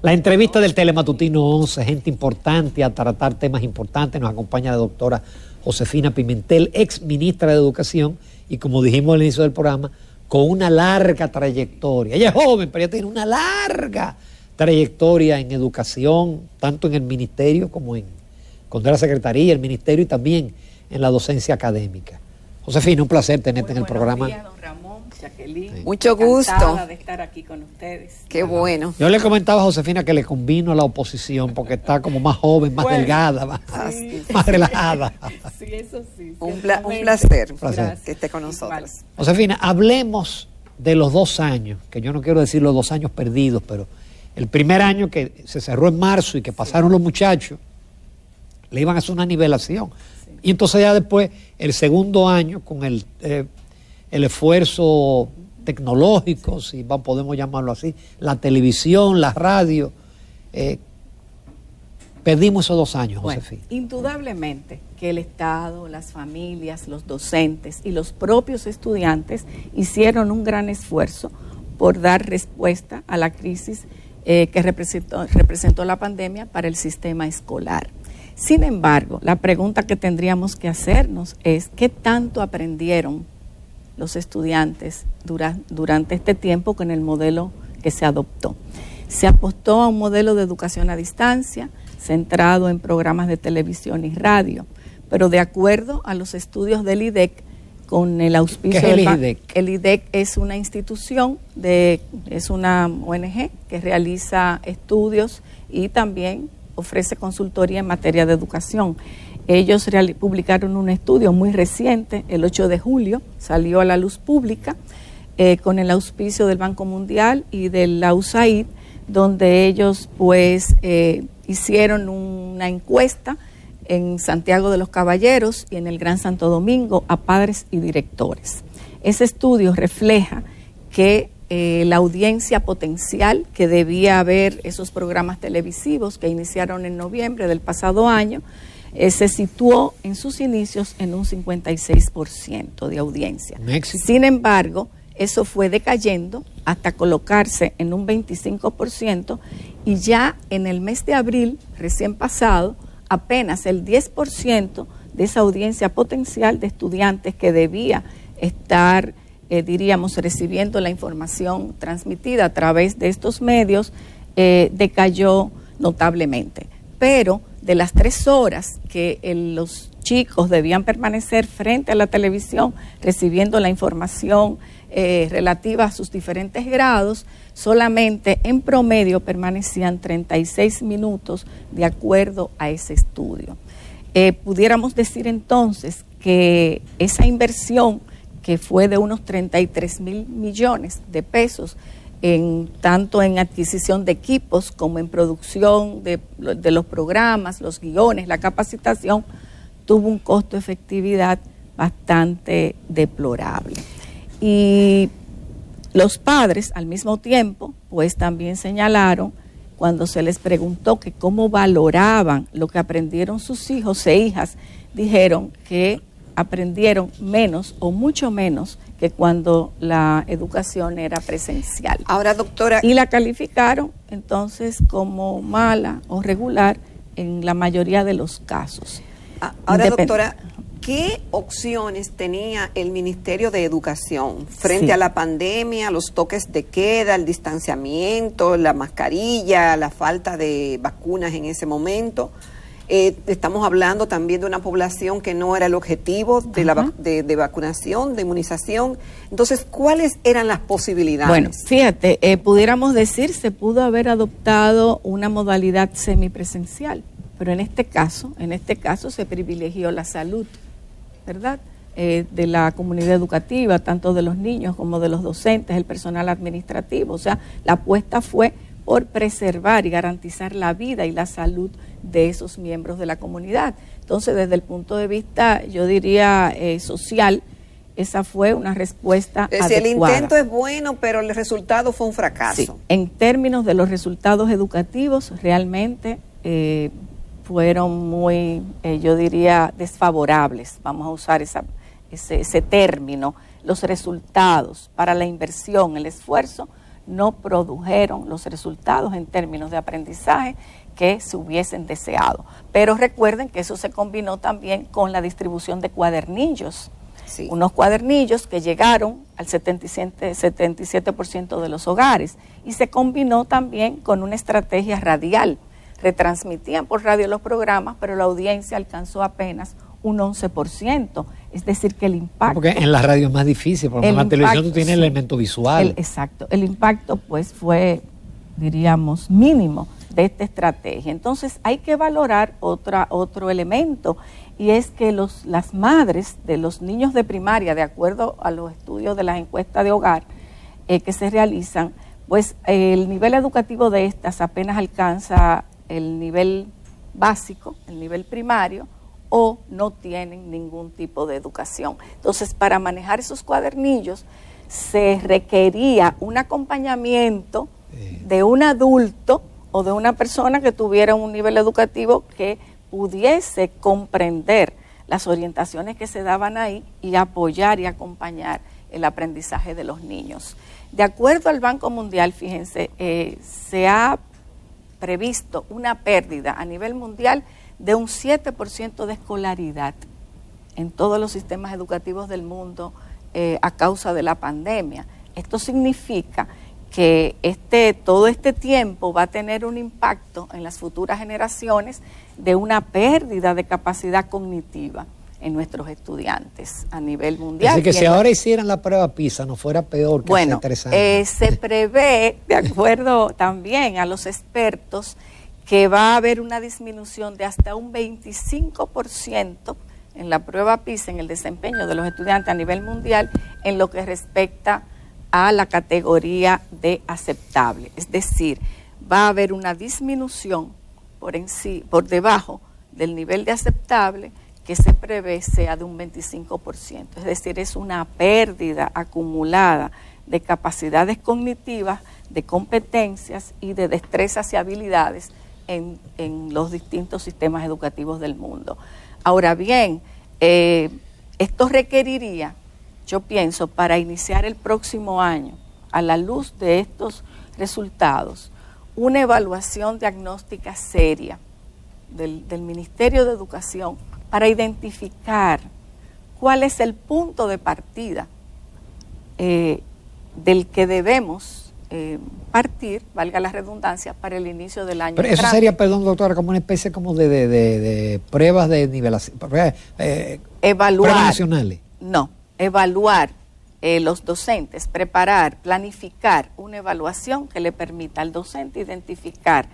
La entrevista del Telematutino 11, gente importante a tratar temas importantes. Nos acompaña la doctora Josefina Pimentel, ex ministra de Educación, y como dijimos al inicio del programa, con una larga trayectoria. Ella es joven, pero ella tiene una larga trayectoria en educación, tanto en el ministerio como con la secretaría, el ministerio y también en la docencia académica. Josefina, un placer tenerte en el programa. Buenos días, don Ramón, Jacqueline. Sí. Mucho gusto. Encantada de estar aquí con ustedes. Qué bueno. Yo le comentaba a Josefina que le convino a la oposición porque está como más joven, más delgada, más relajada. Sí, eso sí. Un placer que esté con nosotros. Josefina, hablemos de los 2 años, que yo no quiero decir los 2 años perdidos, pero el primer año que se cerró en marzo y que pasaron los muchachos, le iban a hacer una nivelación. Sí. Y entonces ya después, el segundo año, con el esfuerzo tecnológico, si podemos llamarlo así, la televisión, la radio, perdimos esos 2 años, Josefina. Bueno, indudablemente que el Estado, las familias, los docentes y los propios estudiantes hicieron un gran esfuerzo por dar respuesta a la crisis que representó la pandemia para el sistema escolar. Sin embargo, la pregunta que tendríamos que hacernos es ¿qué tanto aprendieron los estudiantes durante este tiempo con el modelo que se adoptó? Se apostó a un modelo de educación a distancia centrado en programas de televisión y radio, pero de acuerdo a los estudios del IDEC, con el auspicio del IDEC. El IDEC es una institución, es una ONG que realiza estudios y también ofrece consultoría en materia de educación. Ellos publicaron un estudio muy reciente, el 8 de julio, salió a la luz pública, con el auspicio del Banco Mundial y de la USAID, donde ellos pues hicieron una encuesta en Santiago de los Caballeros y en el Gran Santo Domingo a padres y directores. Ese estudio refleja que la audiencia potencial que debía haber esos programas televisivos que iniciaron en noviembre del pasado año, se situó en sus inicios en un 56% de audiencia. Sin embargo, eso fue decayendo hasta colocarse en un 25% y ya en el mes de abril recién pasado, apenas el 10% de esa audiencia potencial de estudiantes que debía estar, diríamos, recibiendo la información transmitida a través de estos medios, decayó notablemente. Pero de las 3 horas que los chicos debían permanecer frente a la televisión recibiendo la información relativa a sus diferentes grados, solamente en promedio permanecían 36 minutos de acuerdo a ese estudio. Pudiéramos decir entonces que esa inversión, que fue de unos 33,000 millones de pesos, tanto en adquisición de equipos como en producción de los programas, los guiones, la capacitación, tuvo un costo-efectividad bastante deplorable. Y los padres, al mismo tiempo, pues también señalaron, cuando se les preguntó que cómo valoraban lo que aprendieron sus hijos e hijas, dijeron que aprendieron menos o mucho menos que cuando la educación era presencial. Ahora, doctora. Y la calificaron entonces como mala o regular en la mayoría de los casos. Ahora, doctora, ¿qué opciones tenía el Ministerio de Educación frente a la pandemia, los toques de queda, el distanciamiento, la mascarilla, la falta de vacunas en ese momento? Estamos hablando también de una población que no era el objetivo de, de vacunación, de inmunización. Entonces, ¿cuáles eran las posibilidades? Bueno, fíjate, pudiéramos decir, se pudo haber adoptado una modalidad semipresencial, pero en este caso se privilegió la salud, ¿verdad? De la comunidad educativa, tanto de los niños como de los docentes, el personal administrativo. O sea, la apuesta fue por preservar y garantizar la vida y la salud de esos miembros de la comunidad. Entonces, desde el punto de vista, yo diría, social, esa fue una respuesta adecuada. El intento es bueno, pero el resultado fue un fracaso. Sí, en términos de los resultados educativos, realmente fueron muy, yo diría, desfavorables, vamos a usar ese término. Los resultados para la inversión, el esfuerzo, no produjeron los resultados en términos de aprendizaje que se hubiesen deseado. Pero recuerden que eso se combinó también con la distribución de cuadernillos. Sí. Unos cuadernillos que llegaron al 77% de los hogares, y se combinó también con una estrategia radial. Retransmitían por radio los programas, pero la audiencia alcanzó apenas un 11%, es decir que el impacto... Porque en la radio es más difícil, porque en la televisión tú tienes el elemento visual. Exacto, el impacto pues fue, diríamos, mínimo de esta estrategia. Entonces hay que valorar otro elemento, y es que las madres de los niños de primaria, de acuerdo a los estudios de las encuestas de hogar que se realizan, pues el nivel educativo de estas apenas alcanza el nivel básico, el nivel primario, o no tienen ningún tipo de educación. Entonces, para manejar esos cuadernillos se requería un acompañamiento de un adulto o de una persona que tuviera un nivel educativo que pudiese comprender las orientaciones que se daban ahí y apoyar y acompañar el aprendizaje de los niños. De acuerdo al Banco Mundial, fíjense, se ha previsto una pérdida a nivel mundial de un 7% de escolaridad en todos los sistemas educativos del mundo a causa de la pandemia. Esto significa que todo este tiempo va a tener un impacto en las futuras generaciones de una pérdida de capacidad cognitiva en nuestros estudiantes a nivel mundial. Así que si ahora hicieran la prueba PISA no fuera peor que hace 3 años. Se prevé, de acuerdo también a los expertos, que va a haber una disminución de hasta un 25% en la prueba PISA, en el desempeño de los estudiantes a nivel mundial, en lo que respecta a la categoría de aceptable. Es decir, va a haber una disminución por debajo del nivel de aceptable, que se prevé sea de un 25%. Es decir, es una pérdida acumulada de capacidades cognitivas, de competencias y de destrezas y habilidades en los distintos sistemas educativos del mundo. Ahora bien, esto requeriría, yo pienso, para iniciar el próximo año, a la luz de estos resultados, una evaluación diagnóstica seria del Ministerio de Educación para identificar cuál es el punto de partida del que debemos partir, valga la redundancia, para el inicio del año. Pero eso sería, perdón doctora, como una especie como de pruebas de nivelación, evaluar, pruebas nacionales. No, evaluar los docentes, preparar, planificar una evaluación que le permita al docente identificar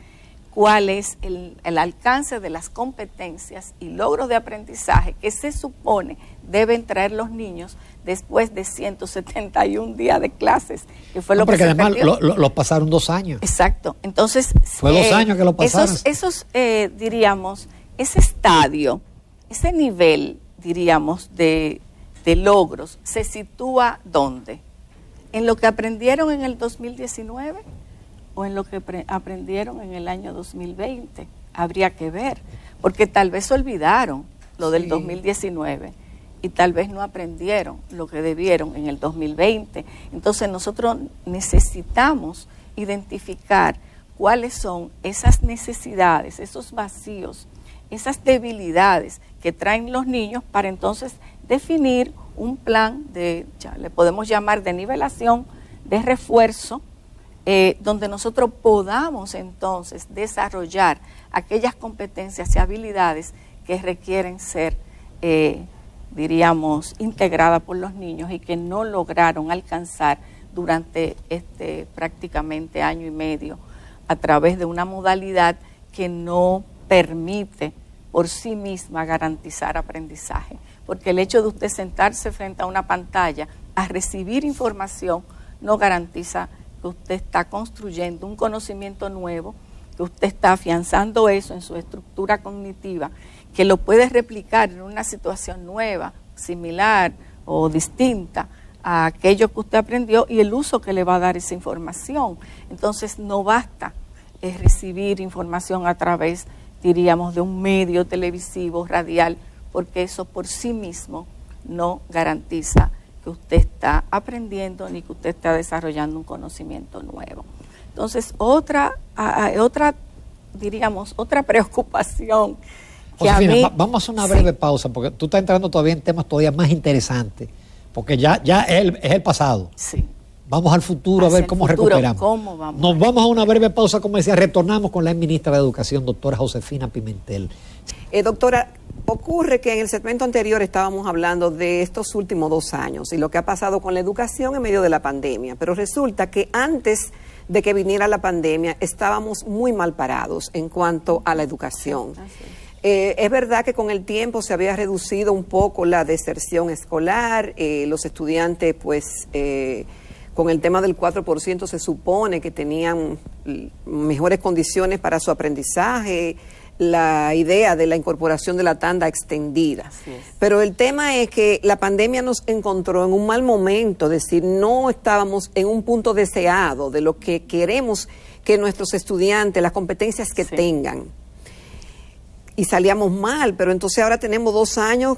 cuál es el alcance de las competencias y logros de aprendizaje que se supone deben traer los niños después de 171 días de clases, que fue lo que se perdió. Porque además lo pasaron 2 años. Exacto. Entonces, fue 2 años que lo pasaron. Diríamos, ese estadio, ese nivel, diríamos, de logros, se sitúa ¿dónde? ¿En lo que aprendieron en el 2019 o en lo que aprendieron en el año 2020? Habría que ver, porque tal vez olvidaron lo del 2019 y tal vez no aprendieron lo que debieron en el 2020. Entonces nosotros necesitamos identificar cuáles son esas necesidades, esos vacíos, esas debilidades que traen los niños, para entonces definir un plan le podemos llamar de nivelación, de refuerzo, donde nosotros podamos entonces desarrollar aquellas competencias y habilidades que requieren ser, diríamos, integradas por los niños y que no lograron alcanzar durante prácticamente año y medio a través de una modalidad que no permite por sí misma garantizar aprendizaje. Porque el hecho de usted sentarse frente a una pantalla a recibir información no garantiza que usted está construyendo un conocimiento nuevo, que usted está afianzando eso en su estructura cognitiva, que lo puede replicar en una situación nueva, similar o distinta a aquello que usted aprendió y el uso que le va a dar esa información. Entonces no basta recibir información a través, diríamos, de un medio televisivo, radial, porque eso por sí mismo no garantiza que usted está aprendiendo ni que usted está desarrollando un conocimiento nuevo. Entonces, otra preocupación que Josefina, vamos a hacer una breve pausa, porque tú estás entrando todavía en temas todavía más interesantes, porque ya es el pasado. Sí. Vamos al futuro a ver cómo recuperamos. Nos vamos a una breve pausa comercial, retornamos con la ministra de Educación, doctora Josefina Pimentel. Doctora, ocurre que en el segmento anterior estábamos hablando de estos últimos 2 años y lo que ha pasado con la educación en medio de la pandemia, pero resulta que antes de que viniera la pandemia estábamos muy mal parados en cuanto a la educación. Es verdad que con el tiempo se había reducido un poco la deserción escolar, los estudiantes pues con el tema del 4% se supone que tenían mejores condiciones para su aprendizaje, la idea de la incorporación de la tanda extendida. Pero el tema es que la pandemia nos encontró en un mal momento, es decir, no estábamos en un punto deseado de lo que queremos que nuestros estudiantes, las competencias que tengan. Y salíamos mal, pero entonces ahora tenemos 2 años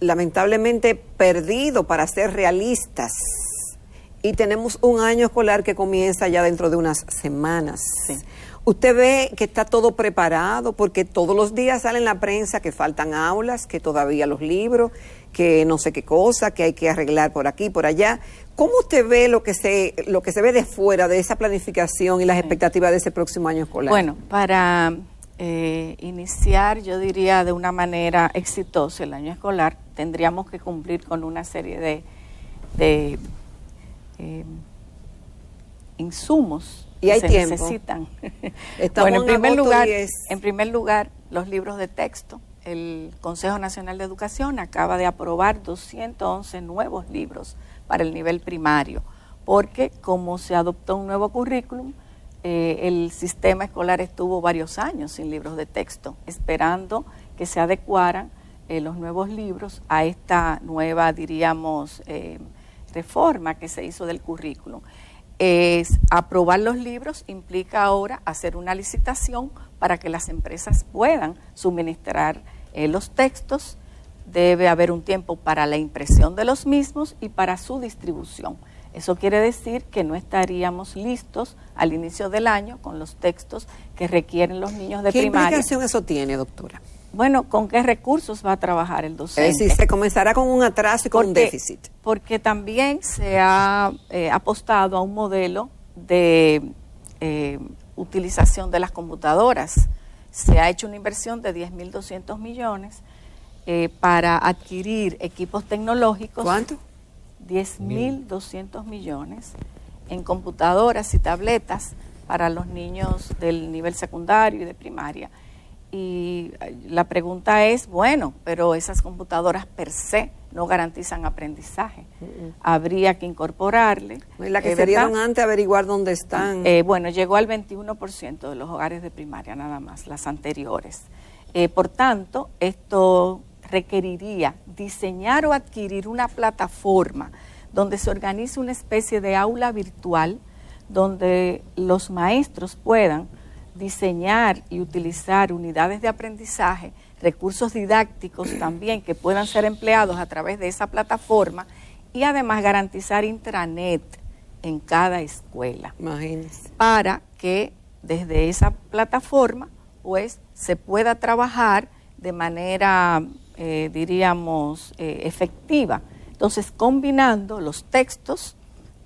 lamentablemente perdidos para ser realistas. Y tenemos un año escolar que comienza ya dentro de unas semanas. ¿Usted ve que está todo preparado? Porque todos los días sale en la prensa que faltan aulas, que todavía los libros, que no sé qué cosa, que hay que arreglar por aquí, por allá. ¿Cómo usted ve lo que se ve de fuera de esa planificación y las expectativas de ese próximo año escolar? Bueno, para iniciar, yo diría, de una manera exitosa el año escolar, tendríamos que cumplir con una serie de insumos y hay que tiempo. Se necesitan. Bueno, en primer lugar, los libros de texto. El Consejo Nacional de Educación acaba de aprobar 211 nuevos libros para el nivel primario, porque como se adoptó un nuevo currículum, el sistema escolar estuvo varios años sin libros de texto, esperando que se adecuaran los nuevos libros a esta nueva, diríamos, reforma que se hizo del currículum. Aprobar los libros implica ahora hacer una licitación para que las empresas puedan suministrar los textos. Debe haber un tiempo para la impresión de los mismos y para su distribución. Eso quiere decir que no estaríamos listos al inicio del año con los textos que requieren los niños de primaria. ¿Qué implicación eso tiene, doctora? Bueno, ¿con qué recursos va a trabajar el docente? Es decir, se comenzará con un atraso y con un déficit. Porque también se ha apostado a un modelo de utilización de las computadoras. Se ha hecho una inversión de 10.200 millones para adquirir equipos tecnológicos. ¿Cuánto? 10.200 millones en computadoras y tabletas para los niños del nivel secundario y de primaria. Y la pregunta es, bueno, pero esas computadoras per se no garantizan aprendizaje. Habría que incorporarle. La que se dieron antes, averiguar dónde están. Bueno, llegó al 21% de los hogares de primaria, nada más, las anteriores. Por tanto, esto requeriría diseñar o adquirir una plataforma donde se organice una especie de aula virtual donde los maestros puedan diseñar y utilizar unidades de aprendizaje, recursos didácticos también que puedan ser empleados a través de esa plataforma y además garantizar intranet en cada escuela. Imagínense. Para que desde esa plataforma pues se pueda trabajar de manera diríamos efectiva. Entonces, combinando los textos,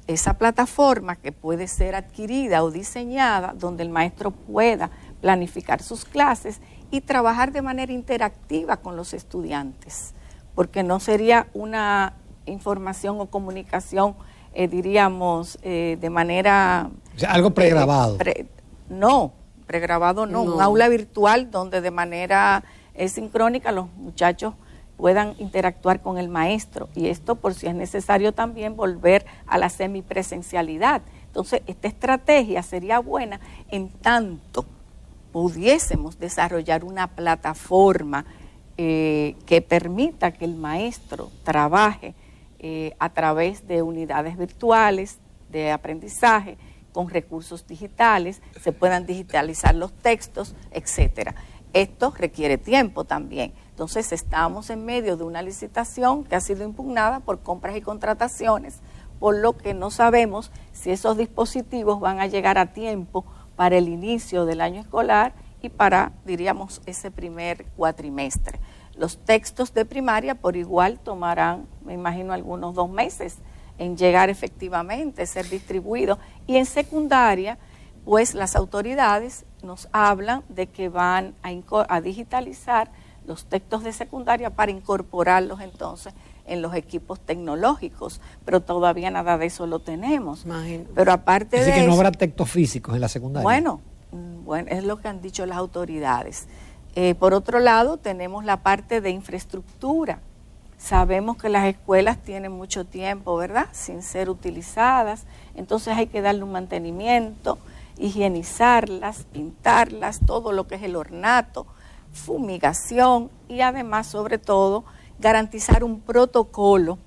esa plataforma que puede ser adquirida o diseñada donde el maestro pueda planificar sus clases y trabajar de manera interactiva con los estudiantes, porque no sería una información o comunicación, diríamos, de manera... O sea, algo pregrabado. Pregrabado no, un aula virtual donde de manera sincrónica los muchachos puedan interactuar con el maestro, y esto por si es necesario también volver a la semipresencialidad. Entonces, esta estrategia sería buena en tanto pudiésemos desarrollar una plataforma que permita que el maestro trabaje a través de unidades virtuales de aprendizaje, con recursos digitales, se puedan digitalizar los textos, etcétera. Esto requiere tiempo también. Entonces estamos en medio de una licitación que ha sido impugnada por compras y contrataciones, por lo que no sabemos si esos dispositivos van a llegar a tiempo para el inicio del año escolar y para, diríamos, ese primer cuatrimestre. Los textos de primaria por igual tomarán, me imagino, algunos 2 meses en llegar efectivamente, ser distribuidos. Y en secundaria, pues las autoridades nos hablan de que van a digitalizar los textos de secundaria para incorporarlos entonces en los equipos tecnológicos, pero todavía nada de eso lo tenemos. Imagínate. Pero aparte de Así que eso, no habrá textos físicos en la secundaria. bueno, es lo que han dicho las autoridades. Por otro lado, tenemos la parte de infraestructura. Sabemos que las escuelas tienen mucho tiempo, ¿verdad?, sin ser utilizadas, entonces hay que darle un mantenimiento, higienizarlas, pintarlas, todo lo que es el ornato, fumigación y además, sobre todo, garantizar un protocolo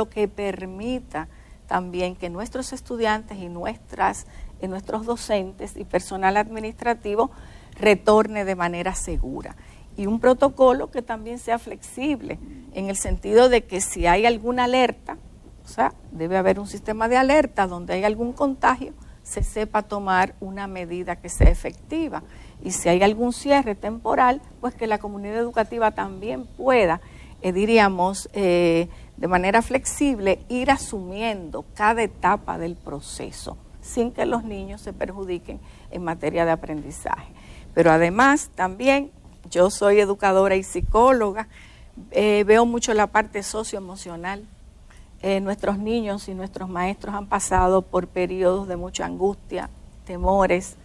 que permita también que nuestros estudiantes y nuestros docentes y personal administrativo retorne de manera segura. Y un protocolo que también sea flexible, en el sentido de que si hay alguna alerta, o sea, debe haber un sistema de alerta donde hay algún contagio, se sepa tomar una medida que sea efectiva. Y si hay algún cierre temporal, pues que la comunidad educativa también pueda, de manera flexible, ir asumiendo cada etapa del proceso, sin que los niños se perjudiquen en materia de aprendizaje. Pero además también, yo soy educadora y psicóloga, veo mucho la parte socioemocional. Nuestros niños y nuestros maestros han pasado por periodos de mucha angustia, temores,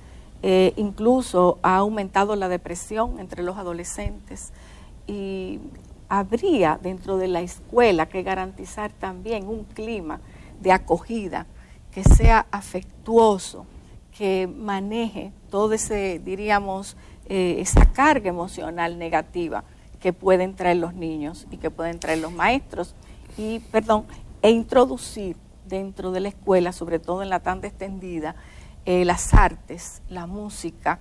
incluso ha aumentado la depresión entre los adolescentes y habría dentro de la escuela que garantizar también un clima de acogida que sea afectuoso, que maneje todo ese, diríamos, esa carga emocional negativa que pueden traer los niños y que pueden traer los maestros e introducir dentro de la escuela, sobre todo en la tanda extendida, las artes, la música,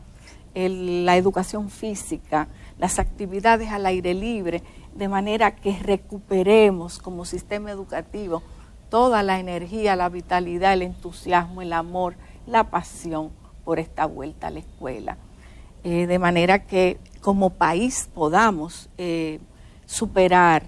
la educación física, las actividades al aire libre, de manera que recuperemos como sistema educativo toda la energía, la vitalidad, el entusiasmo, el amor, la pasión por esta vuelta a la escuela. De manera que como país podamos superar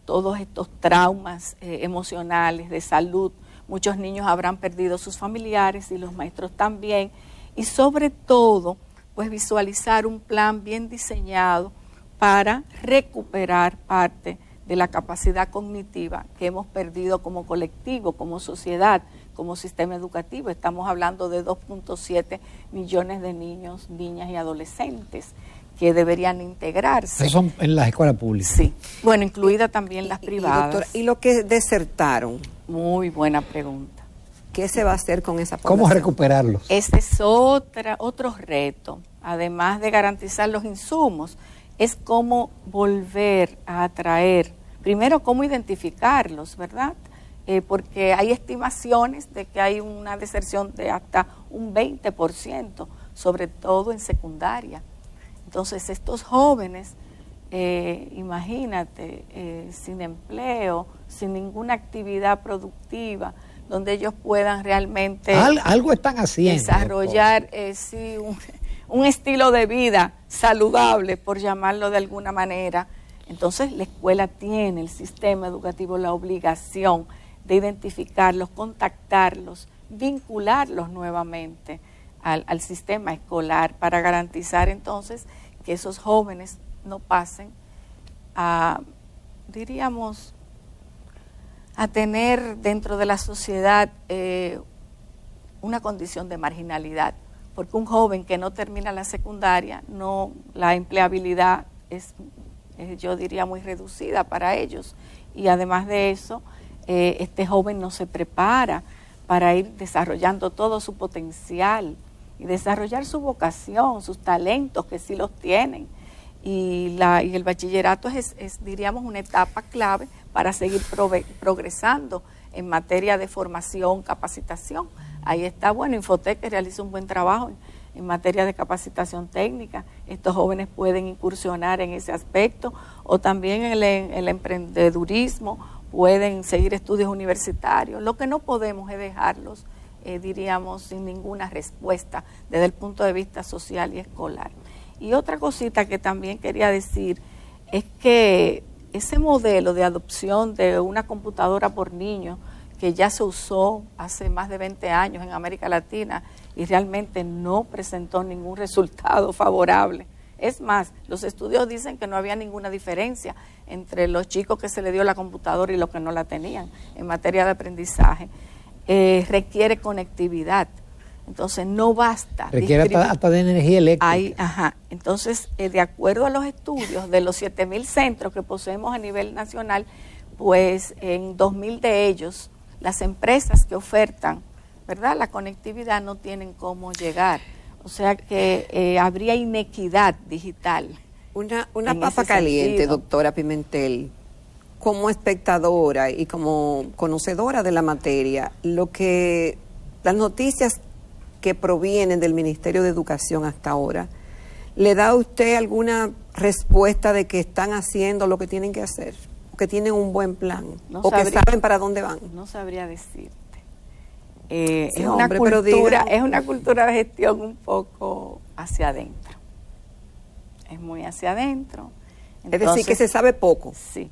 todos estos traumas emocionales, de salud. Muchos niños habrán perdido sus familiares y los maestros también. Y sobre todo, pues visualizar un plan bien diseñado para recuperar parte de la capacidad cognitiva que hemos perdido como colectivo, como sociedad, como sistema educativo. Estamos hablando de 2.7 millones de niños, niñas y adolescentes que deberían integrarse. Eso son en las escuelas públicas. Sí, bueno, incluidas también las privadas. Doctora, ¿y lo que desertaron? Muy buena pregunta. ¿Qué se va a hacer con esa población? ¿Cómo recuperarlos? Ese es otro reto, además de garantizar los insumos, es cómo volver a atraer, primero cómo identificarlos, ¿verdad? Porque hay estimaciones de que hay una deserción de hasta un 20%, sobre todo en secundaria. Entonces estos jóvenes, imagínate, sin empleo, sin ninguna actividad productiva, donde ellos puedan realmente algo están haciendo, desarrollar un estilo de vida saludable, por llamarlo de alguna manera. Entonces la escuela tiene, el sistema educativo, la obligación de identificarlos, contactarlos, vincularlos nuevamente al sistema escolar para garantizar entonces que esos jóvenes no pasen a, diríamos, a tener dentro de la sociedad una condición de marginalidad, porque un joven que no termina la secundaria, la empleabilidad es, yo diría, muy reducida para ellos, y además de eso, este joven no se prepara para ir desarrollando todo su potencial y desarrollar su vocación, sus talentos, que sí los tienen. Y el bachillerato es, diríamos, una etapa clave para seguir progresando en materia de formación, capacitación. Ahí está, bueno, Infotec realiza un buen trabajo en materia de capacitación técnica. Estos jóvenes pueden incursionar en ese aspecto, o también en el emprendedurismo, pueden seguir estudios universitarios. Lo que no podemos es dejarlos, diríamos, sin ninguna respuesta desde el punto de vista social y escolar. Y otra cosita que también quería decir es que ese modelo de adopción de una computadora por niño, que ya se usó hace más de 20 años en América Latina y realmente no presentó ningún resultado favorable. Es más, los estudios dicen que no había ninguna diferencia entre los chicos que se les dio la computadora y los que no la tenían en materia de aprendizaje. Requiere conectividad, entonces no basta. Requiere hasta de energía eléctrica. Entonces, de acuerdo a los estudios de los 7.000 centros que poseemos a nivel nacional, pues en 2.000 de ellos, las empresas que ofertan, ¿verdad?, la conectividad no tienen cómo llegar. O sea que habría inequidad digital. Una papa caliente, doctora Pimentel, como espectadora y como conocedora de la materia, las noticias que provienen del Ministerio de Educación hasta ahora, ¿le da a usted alguna respuesta de que están haciendo lo que tienen que hacer? ¿O que tienen un buen plan? ¿O que saben para dónde van? No sabría decirte. Sí, es una cultura de gestión un poco hacia adentro. Es muy hacia adentro. Entonces, es decir, que se sabe poco. Sí.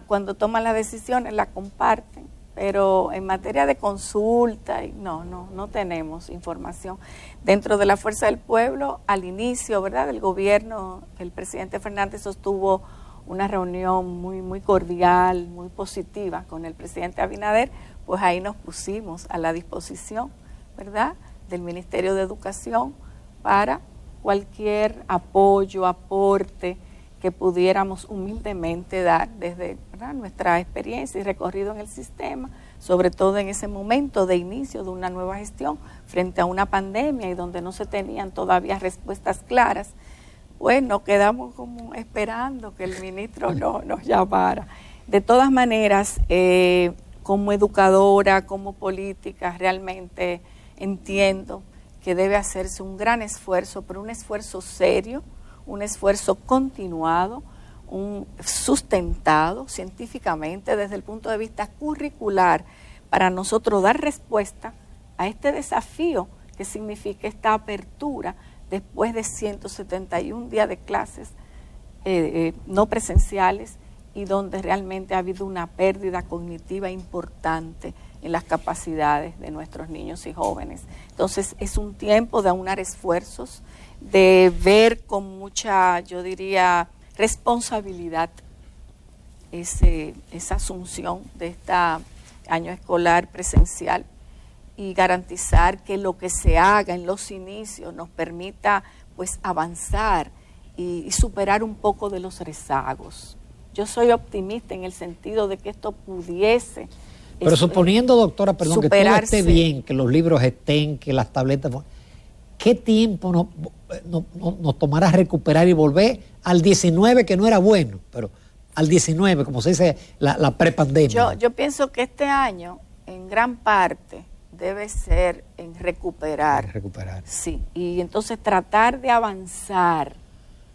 Cuando toman las decisiones, las comparten, pero en materia de consulta, no tenemos información. Dentro de la Fuerza del Pueblo, al inicio, ¿verdad?, del gobierno, el presidente Fernández sostuvo una reunión muy cordial, muy positiva con el presidente Abinader, pues ahí nos pusimos a la disposición, ¿verdad?, del Ministerio de Educación para cualquier apoyo, aporte que pudiéramos humildemente dar desde, ¿verdad?, nuestra experiencia y recorrido en el sistema, sobre todo en ese momento de inicio de una nueva gestión frente a una pandemia y donde no se tenían todavía respuestas claras. Pues nos quedamos como esperando que el ministro nos llamara. De todas maneras, como educadora, como política, realmente entiendo que debe hacerse un gran esfuerzo, pero un esfuerzo serio, un esfuerzo continuado, sustentado científicamente desde el punto de vista curricular, para nosotros dar respuesta a este desafío que significa esta apertura después de 171 días de clases no presenciales, y donde realmente ha habido una pérdida cognitiva importante en las capacidades de nuestros niños y jóvenes. Entonces es un tiempo de aunar esfuerzos, de ver con mucha, yo diría, responsabilidad esa asunción de este año escolar presencial, y garantizar que lo que se haga en los inicios nos permita pues avanzar y superar un poco de los rezagos. Yo soy optimista en el sentido de que esto pudiese... Pero suponiendo, doctora, perdón, que todo esté bien, que los libros estén, que las tabletas... ¿Qué tiempo nos tomará recuperar y volver al 19, que no era bueno, pero al 19, como se dice, la prepandemia? Yo pienso que este año, en gran parte, debe ser en recuperar. Recuperar. Sí, y entonces tratar de avanzar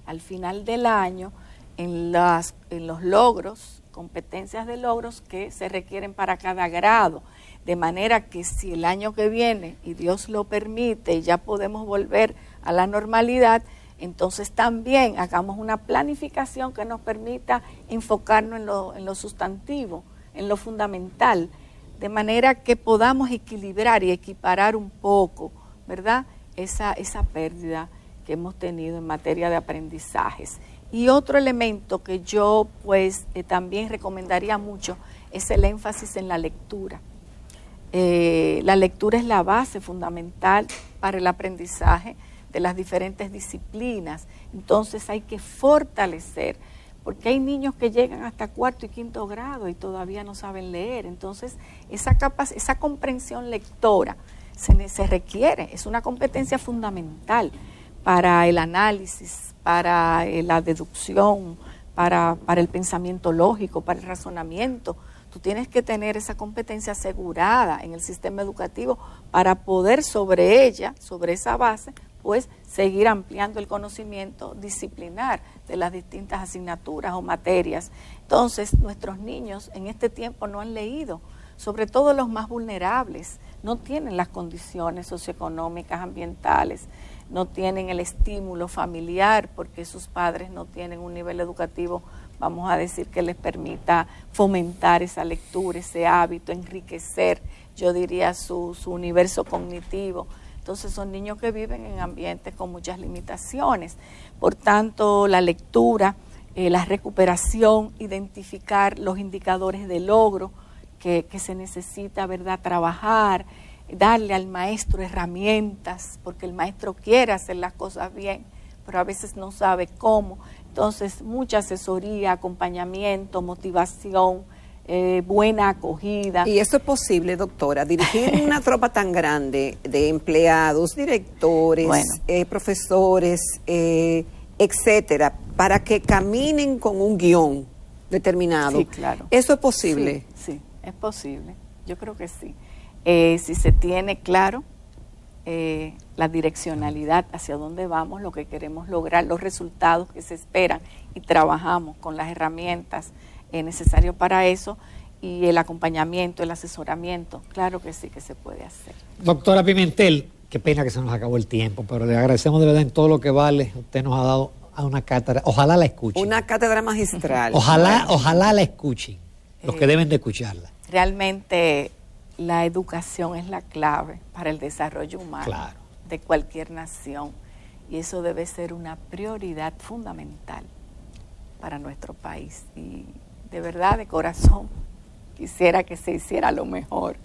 al final del año en los logros, competencias de logros que se requieren para cada grado, de manera que si el año que viene, y Dios lo permite, ya podemos volver a la normalidad, entonces también hagamos una planificación que nos permita enfocarnos en lo sustantivo, en lo fundamental, de manera que podamos equilibrar y equiparar un poco, ¿verdad?, esa pérdida que hemos tenido en materia de aprendizajes. Y otro elemento que yo pues también recomendaría mucho es el énfasis en la lectura. La lectura es la base fundamental para el aprendizaje de las diferentes disciplinas. Entonces hay que fortalecer, porque hay niños que llegan hasta 4º y 5º grado y todavía no saben leer. Entonces esa comprensión lectora se requiere, es una competencia fundamental para el análisis, para la deducción, para el pensamiento lógico, para el razonamiento. Tú tienes que tener esa competencia asegurada en el sistema educativo para poder sobre ella, sobre esa base, después seguir ampliando el conocimiento disciplinar de las distintas asignaturas o materias. Entonces, nuestros niños en este tiempo no han leído, sobre todo los más vulnerables, no tienen las condiciones socioeconómicas, ambientales, no tienen el estímulo familiar porque sus padres no tienen un nivel educativo, vamos a decir, que les permita fomentar esa lectura, ese hábito, enriquecer, yo diría, su universo cognitivo. Entonces son niños que viven en ambientes con muchas limitaciones. Por tanto, la lectura, la recuperación, identificar los indicadores de logro que se necesita, ¿verdad?, trabajar, darle al maestro herramientas, porque el maestro quiere hacer las cosas bien, pero a veces no sabe cómo. Entonces, mucha asesoría, acompañamiento, motivación, buena acogida. Y eso es posible, doctora, dirigir una tropa tan grande de empleados, directores, profesores, etcétera, para que caminen con un guión determinado. Sí, claro. ¿Eso es posible? Sí, es posible. Yo creo que sí. Si se tiene claro la direccionalidad hacia dónde vamos, lo que queremos lograr, los resultados que se esperan y trabajamos con las herramientas necesarias para eso y el acompañamiento, el asesoramiento, claro que sí que se puede hacer. Doctora Pimentel, qué pena que se nos acabó el tiempo, pero le agradecemos de verdad en todo lo que vale. Usted nos ha dado a una cátedra, ojalá la escuchen. Una cátedra magistral. Ojalá la escuchen, los que deben de escucharla. Realmente la educación es la clave para el desarrollo humano de cualquier nación y eso debe ser una prioridad fundamental para nuestro país. Y de verdad, de corazón, quisiera que se hiciera lo mejor.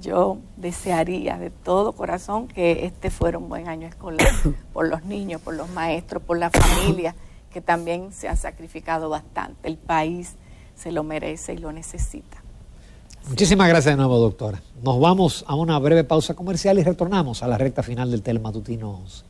Yo desearía de todo corazón que este fuera un buen año escolar por los niños, por los maestros, por la familia, que también se han sacrificado bastante. El país se lo merece y lo necesita. Muchísimas gracias de nuevo, doctora. Nos vamos a una breve pausa comercial y retornamos a la recta final del Telematutino 11.